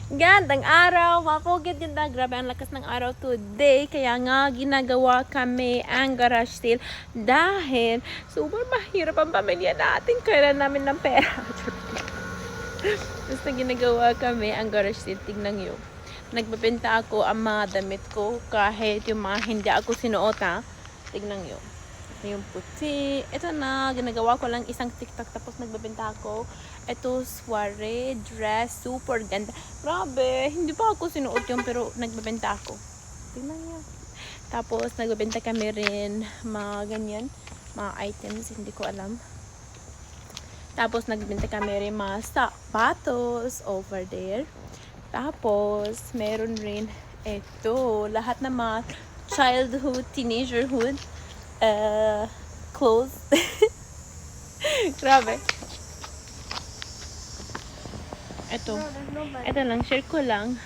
Gandang araw, mapugid ganda. Grabe ang lakas ng araw today. Kaya nga ginagawa kami ang garage sale dahil super mahirap ang pamilya natin. Kailan namin ng pera. Basta ginagawa kami ang garage sale. Tignan nyo. Nagbebenta ako ang mga damit ko kahit yung mga hindi ako sinuot ha. Tignan nyo. Ito yung puti. Ito na, ginagawa ko lang isang TikTok tapos nagbebenta ako. Ito, soiree, dress, super ganda. Grabe, hindi pa ako sinuot yun pero nagbebenta ako. Tingnan niyo. Tapos, nagbebenta kami rin mga ganyan, mga items, hindi ko alam. Tapos, nagbebenta kami rin mga sapatos over there. Tapos, meron rin ito, lahat ng mga childhood, teenagerhood, clothes. Grabe. Ito lang, share ko lang.